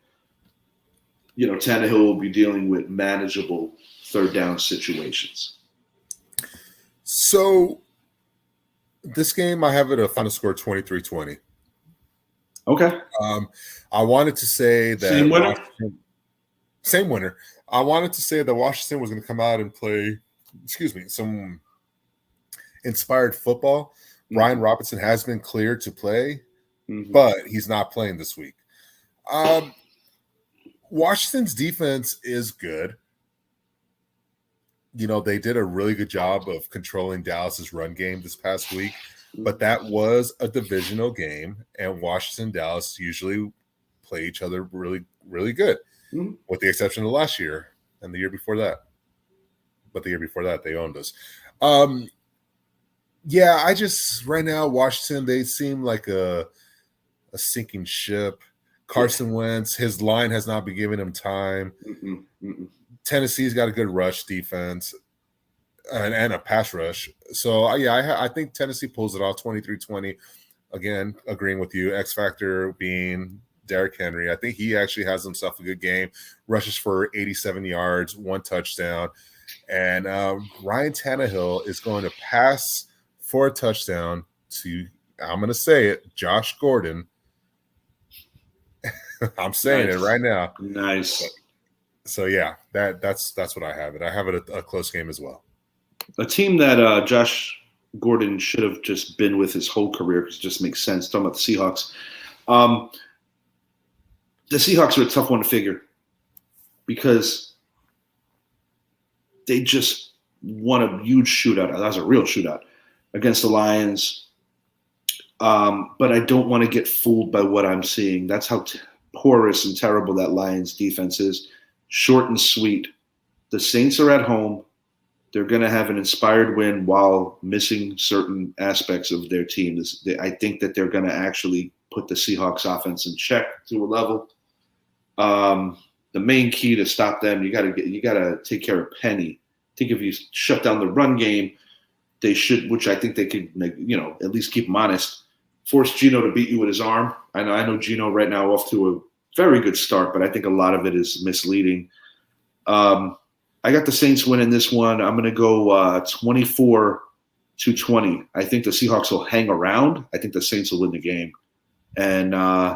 Tannehill will be dealing with manageable third down situations. So this game, I have it a final score 23-20. Okay. I wanted to say that same winner. I wanted to say that Washington was going to come out and play, some inspired football. Mm-hmm. Ryan Robinson has been cleared to play, but he's not playing this week. Washington's defense is good. They did a really good job of controlling Dallas's run game this past week. But that was a divisional game, and Washington and Dallas usually play each other really, really good, with the exception of last year and the year before that. But the year before that, they owned us. I just right now Washington, they seem like a sinking ship. Carson Wentz, his line has not been giving him time. Tennessee's got a good rush defense. And a pass rush. So, I think Tennessee pulls it off 23-20. Again, agreeing with you. X factor being Derrick Henry. I think he actually has himself a good game. Rushes for 87 yards, 1 touchdown. And Ryan Tannehill is going to pass for a touchdown to, I'm going to say it, Josh Gordon. I'm saying it right now. Nice. So, that's what I have it. I have it a close game as well. A team that Josh Gordon should have just been with his whole career, because it just makes sense. Talking about the Seahawks. The Seahawks are a tough one to figure, because they just won a huge shootout. That was a real shootout against the Lions. But I don't want to get fooled by what I'm seeing. That's how porous and terrible that Lions defense is. Short and sweet. The Saints are at home. They're going to have an inspired win while missing certain aspects of their team. I think that they're going to actually put the Seahawks offense in check to a level. The main key to stop them, you got to take care of Penny. I think if you shut down the run game, they should, which I think they could, at least keep him honest. Force Gino to beat you with his arm. I know Gino right now off to a very good start, but I think a lot of it is misleading. I got the Saints winning this one. I'm going to go 24-20. I think the Seahawks will hang around. I think the Saints will win the game. And I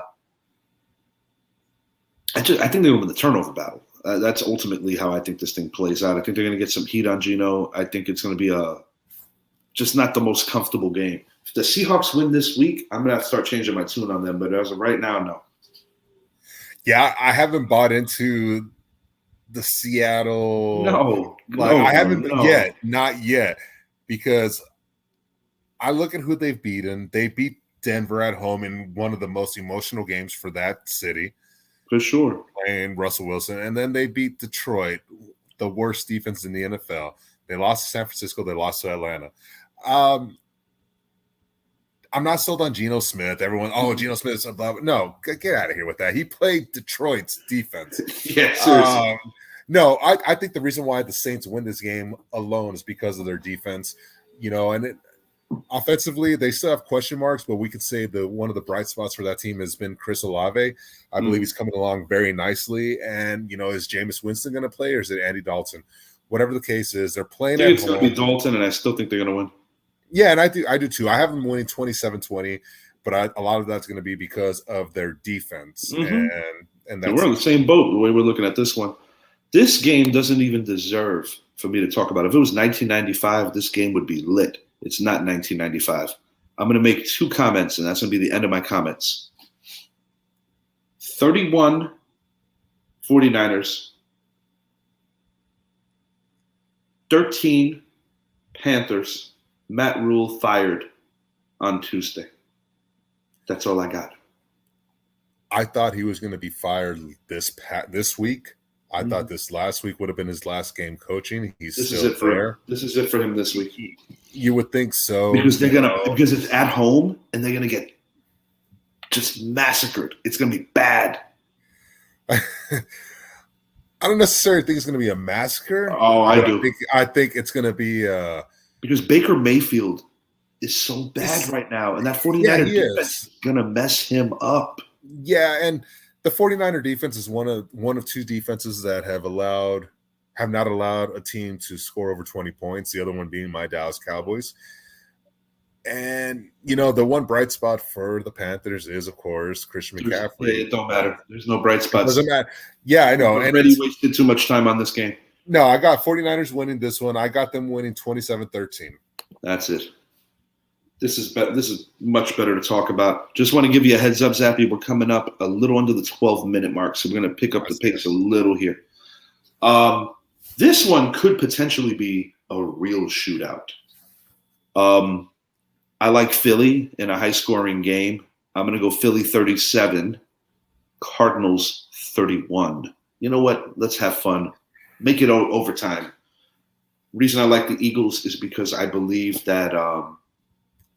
think they'll win the turnover battle. That's ultimately how I think this thing plays out. I think they're going to get some heat on Gino. I think it's going to be just not the most comfortable game. If the Seahawks win this week, I'm going to have to start changing my tune on them. But as of right now, no. Yeah, I haven't bought into the Seattle. No, I haven't yet, not yet, because I look at who they've beaten. They beat Denver at home in one of the most emotional games for that city. For sure. Playing Russell Wilson. And then they beat Detroit, the worst defense in the NFL. They lost to San Francisco. They lost to Atlanta. I'm not sold on Geno Smith. Everyone, Geno Smith is above. No, get out of here with that. He played Detroit's defense. Yeah, seriously. No, I think the reason why the Saints win this game alone is because of their defense. Offensively, they still have question marks, but we could say one of the bright spots for that team has been Chris Olave. I believe he's coming along very nicely. And, is Jameis Winston going to play, or is it Andy Dalton? Whatever the case is, they're playing at home. It's going to be Dalton, and I still think they're going to win. Yeah, and I do too. I have them winning 27-20, but a lot of that's going to be because of their defense. Mm-hmm. And we're on the same boat the way we're looking at this one. This game doesn't even deserve for me to talk about. If it was 1995, this game would be lit. It's not 1995. I'm going to make two comments, and that's going to be the end of my comments. 31 49ers, 13 Panthers. Matt Rule fired on Tuesday. That's all I got. I thought he was going to be fired this week. I thought this last week would have been his last game coaching. This is it for him this week. You would think so, because because it's at home and they're gonna get just massacred. It's gonna be bad. I don't necessarily think it's gonna be a massacre. Oh, I do. I think it's gonna be because Baker Mayfield is so bad right now, and that 49er defense is gonna mess him up. Yeah, and the 49er defense is one of two defenses that have not allowed a team to score over 20 points, the other one being my Dallas Cowboys. And, the one bright spot for the Panthers is, of course, Christian McCaffrey. It don't matter. There's no bright spots. It doesn't matter. Yeah, I know. I've already wasted too much time on this game. No, I got 49ers winning this one. I got them winning 27-13. That's it. This is much better to talk about. Just want to give you a heads up, Zappy. We're coming up a little under the 12-minute mark, so we're going to pick up the pace a little here. This one could potentially be a real shootout. I like Philly in a high-scoring game. I'm going to go Philly 37, Cardinals 31. You know what? Let's have fun. Make it overtime. Reason I like the Eagles is because I believe that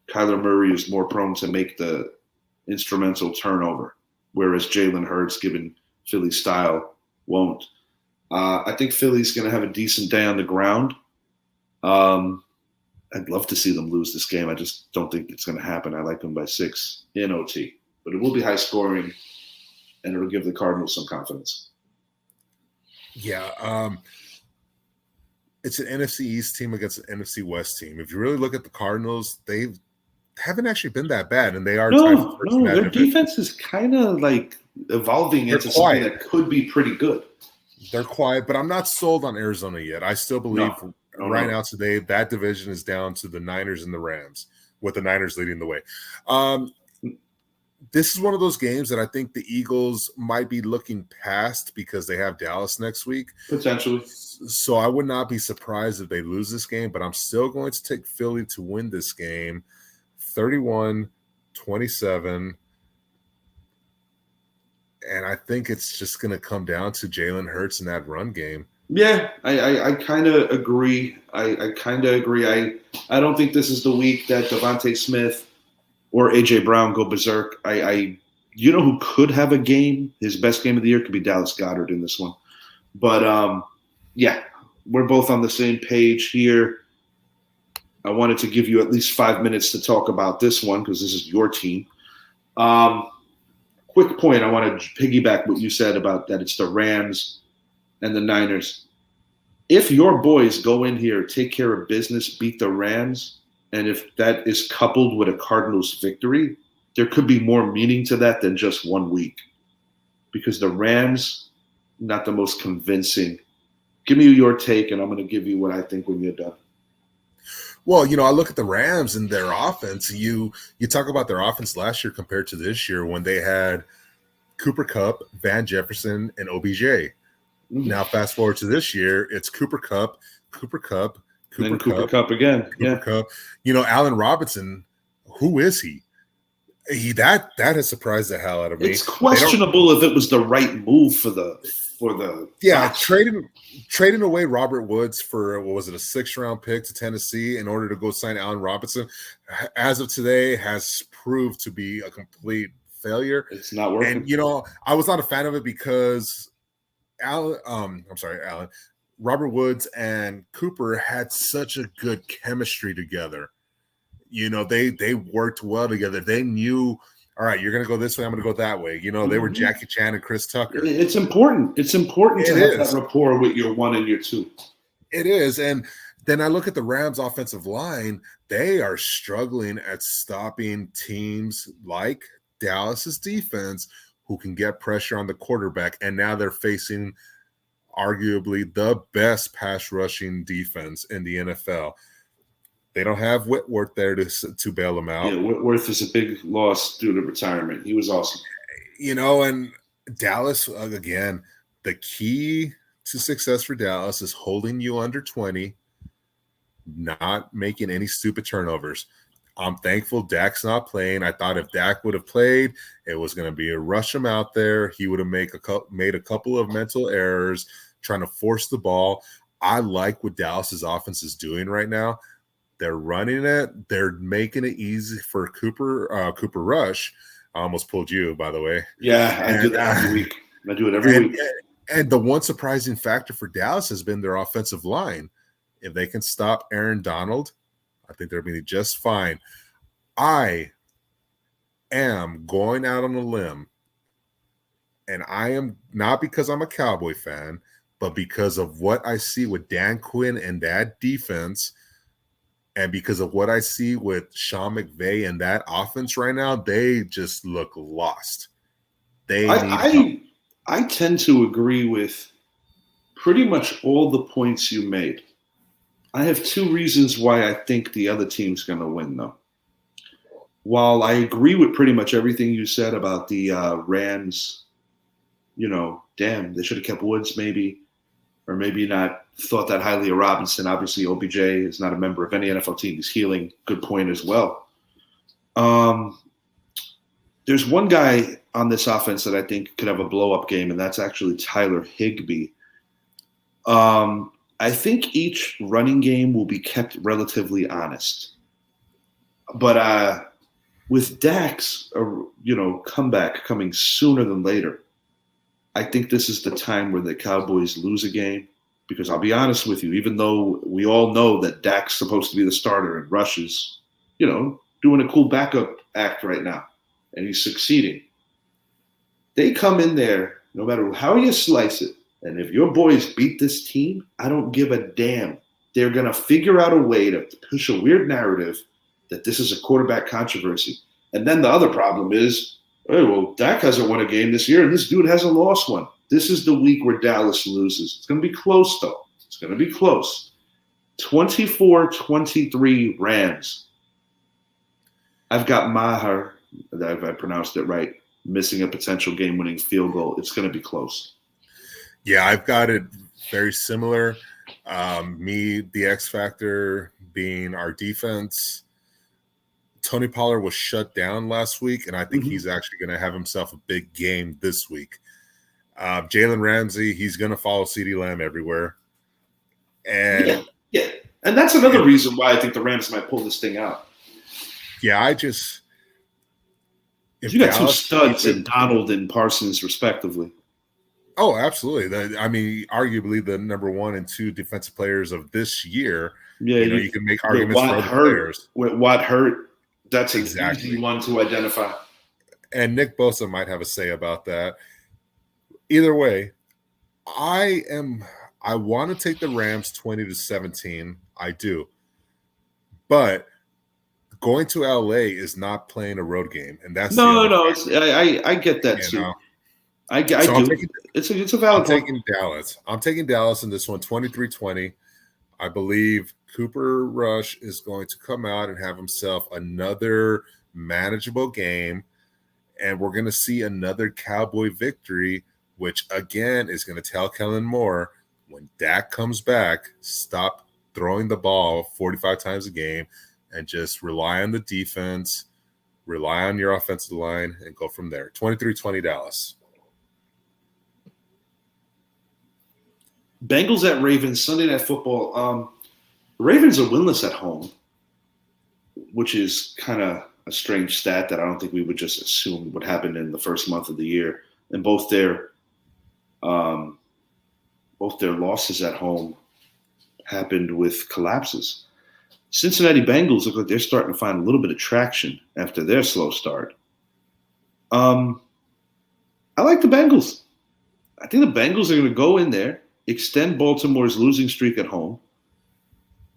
Kyler Murray is more prone to make the instrumental turnover, whereas Jalen Hurts, given Philly's style, won't. I think Philly's going to have a decent day on the ground. I'd love to see them lose this game. I just don't think it's going to happen. I like them by 6 in OT. But it will be high scoring, and it'll give the Cardinals some confidence. Yeah, it's an NFC East team against an NFC West team. If you really look at the Cardinals, they haven't actually been that bad, and they are. Their defense is kind of like evolving into something that could be pretty good. They're quiet, but I'm not sold on Arizona yet. I still believe now today that division is down to the Niners and the Rams, with the Niners leading the way. this is one of those games that I think the Eagles might be looking past because they have Dallas next week. Potentially. So I would not be surprised if they lose this game, but I'm still going to take Philly to win this game 31-27. And I think it's just going to come down to Jalen Hurts in that run game. Yeah, I kind of agree. I kind of agree. I don't think this is the week that Devontae Smith or A.J. Brown go berserk. You know who could have a game? His best game of the year could be Dallas Goedert in this one. But, yeah, we're both on the same page here. I wanted to give you at least 5 minutes to talk about this one because this is your team. Quick point, I want to piggyback what you said about that it's the Rams and the Niners. If your boys go in here, take care of business, beat the Rams, and if that is coupled with a Cardinals victory, there could be more meaning to that than just 1 week. Because the Rams, not the most convincing. Give me your take, and I'm going to give you what I think when you're done. Well, I look at the Rams and their offense. You talk about their offense last year compared to this year when they had Cooper Kupp, Van Jefferson, and OBJ. Now, fast forward to this year, it's Cooper Kupp, Cooper Kupp again. Cooper Kupp. Allen Robinson, who is he? That has surprised the hell out of me. It's questionable if it was the right move for the trading away Robert Woods for what was it, a 6th-round pick to Tennessee in order to go sign Allen Robinson, as of today has proved to be a complete failure. It's not working. And I was not a fan of it because Allen. Robert Woods and Cooper had such a good chemistry together. They worked well together. They knew, all right, you're going to go this way, I'm going to go that way. They were Jackie Chan and Chris Tucker. It's important. It's important to have that rapport with your 1 and your 2. It is. And then I look at the Rams offensive line. They are struggling at stopping teams like Dallas's defense who can get pressure on the quarterback. And now they're facing arguably the best pass rushing defense in the NFL. They don't have Whitworth there to bail them out. Yeah, Whitworth is a big loss due to retirement. He was awesome. And Dallas, again, the key to success for Dallas is holding you under 20, not making any stupid turnovers. I'm thankful Dak's not playing. I thought if Dak would have played, it was going to be a rush him out there. He would have made a couple of mental errors trying to force the ball. I like what Dallas's offense is doing right now. They're running it. They're making it easy for Cooper Rush. I almost pulled you, by the way. Yeah, I do that every week. I do it every week. And the one surprising factor for Dallas has been their offensive line. If they can stop Aaron Donald, I think they're going to be just fine. I am going out on a limb, and I am not because I'm a Cowboy fan, but because of what I see with Dan Quinn and that defense, and because of what I see with Sean McVay and that offense right now. They just look lost. I tend to agree with pretty much all the points you made. I have 2 reasons why I think the other team's going to win, though. While I agree with pretty much everything you said about the Rams, they should have kept Woods maybe, or maybe not thought that highly of Robinson. Obviously, OBJ is not a member of any NFL team. He's healing. Good point as well. There's one guy on this offense that I think could have a blow-up game, and that's actually Tyler Higbee. I think each running game will be kept relatively honest. But with Dak's comeback coming sooner than later, I think this is the time where the Cowboys lose a game. Because I'll be honest with you, even though we all know that Dak's supposed to be the starter and Rush is, doing a cool backup act right now, and he's succeeding. They come in there, no matter how you slice it, and if your boys beat this team, I don't give a damn. They're going to figure out a way to push a weird narrative that this is a quarterback controversy. And then the other problem is, Dak hasn't won a game this year, and this dude hasn't lost one. This is the week where Dallas loses. It's going to be close, though. It's going to be close. 24-23 Rams. I've got Maher If I pronounced it right, missing a potential game-winning field goal. It's going to be close. Yeah, I've got it very similar. Me, the X factor being our defense. Tony Pollard was shut down last week, and I think he's actually going to have himself a big game this week. Jalen Ramsey, he's going to follow CeeDee Lamb everywhere. And yeah. And that's another reason why I think the Rams might pull this thing out. Yeah, you got two studs in Donald and Parsons, respectively. Oh, absolutely. I mean, arguably the number 1 and 2 defensive players of this year. Yeah, you can make arguments for other players. With Watt hurt, that's an easy one to identify. And Nick Bosa might have a say about that. Either way, I want to take the Rams 20-17. I do. But going to LA is not playing a road game, and that's no. I get that too. I do. It's a valid point. I'm taking Dallas in this one, 23-20. I believe Cooper Rush is going to come out and have himself another manageable game, and we're going to see another Cowboy victory, which again is going to tell Kellen Moore, when Dak comes back, stop throwing the ball 45 times a game and just rely on the defense, rely on your offensive line, and go from there. 23-20 Dallas. Bengals at Ravens, Sunday Night Football. Ravens are winless at home, which is kind of a strange stat that I don't think we would just assume would happen in the first month of the year. And both their losses at home happened with collapses. Cincinnati Bengals look like they're starting to find a little bit of traction after their slow start. I like the Bengals. I think the Bengals are going to go in there, extend Baltimore's losing streak at home,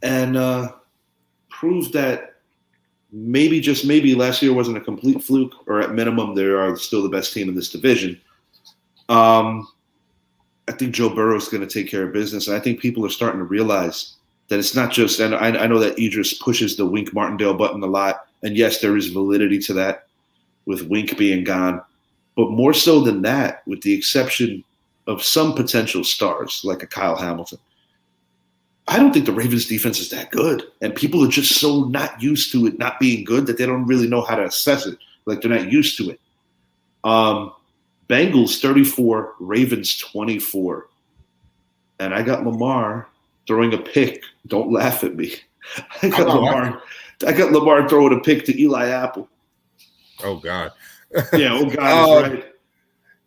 and prove that maybe, just maybe, last year wasn't a complete fluke, or at minimum, they are still the best team in this division. I think Joe Burrow is going to take care of business, and I think people are starting to realize that it's not just – and I know that Idris pushes the Wink Martindale button a lot, and yes, there is validity to that with Wink being gone, but more so than that, with the exception of some potential stars like a Kyle Hamilton, I don't think the Ravens defense is that good. And people are just so not used to it not being good that they don't really know how to assess it. Like, they're not used to it. Bengals 34, Ravens 24. And I got Lamar throwing a pick. Don't laugh at me. I got Lamar throwing a pick to Eli Apple. Oh, God. Yeah, oh, God is right.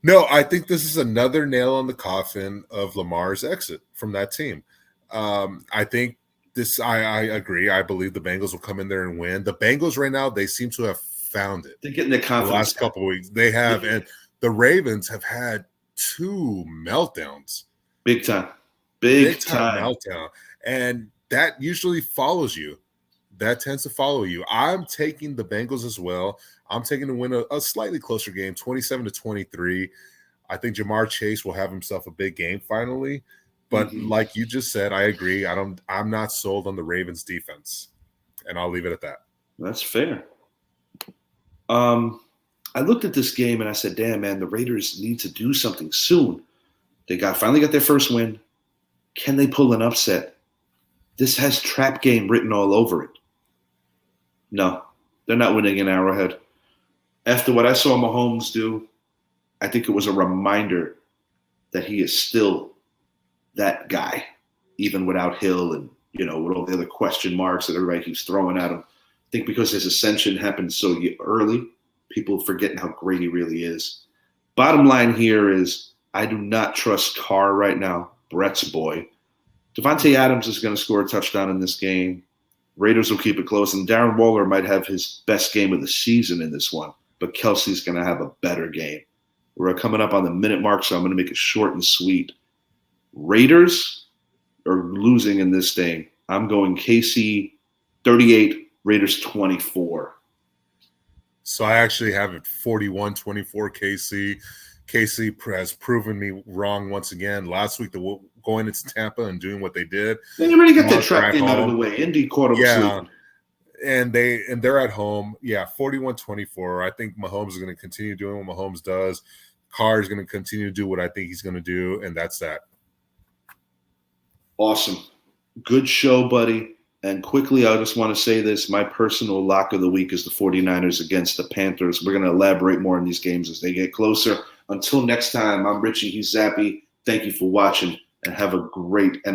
No, I think this is another nail on the coffin of Lamar's exit from that team. I think this, I agree. I believe the Bengals will come in there and win. The Bengals right now, they seem to have found it. They're getting their confidence. The last couple of weeks. They have. And the Ravens have had 2 meltdowns. Big time meltdown. And that usually follows you. That tends to follow you. I'm taking the Bengals as well. I'm taking to win a slightly closer game, 27-23. I think Jamar Chase will have himself a big game finally. But like you just said, I agree. I'm not sold on the Ravens defense. And I'll leave it at that. That's fair. I looked at this game and I said, damn, man, the Raiders need to do something soon. They finally got their first win. Can they pull an upset? This has trap game written all over it. No, they're not winning in Arrowhead. After what I saw Mahomes do, I think it was a reminder that he is still that guy, even without Hill and, with all the other question marks that everybody keeps throwing at him. I think because his ascension happened so early, people forgetting how great he really is. Bottom line here is I do not trust Carr right now, Brett's boy. Devontae Adams is going to score a touchdown in this game. Raiders will keep it close, and Darren Waller might have his best game of the season in this one, but Kelsey's going to have a better game. We're coming up on the minute mark, so I'm going to make it short and sweet. Raiders are losing in this thing. I'm going KC 38, Raiders 24. So I actually have it 41-24 KC. KC has proven me wrong once again. Last week, going into Tampa and doing what they did. They already got that trap game out of the way. Indy caught them sleeping. and they're at home. Yeah, 41-24. I think Mahomes is going to continue doing what Mahomes does. Carr is going to continue to do what I think he's going to do, and that's that. Awesome. Good show, buddy. And quickly, I just want to say this. My personal lock of the week is the 49ers against the Panthers. We're going to elaborate more on these games as they get closer. Until next time, I'm Richie. He's Zappy. Thank you for watching, and have a great NFL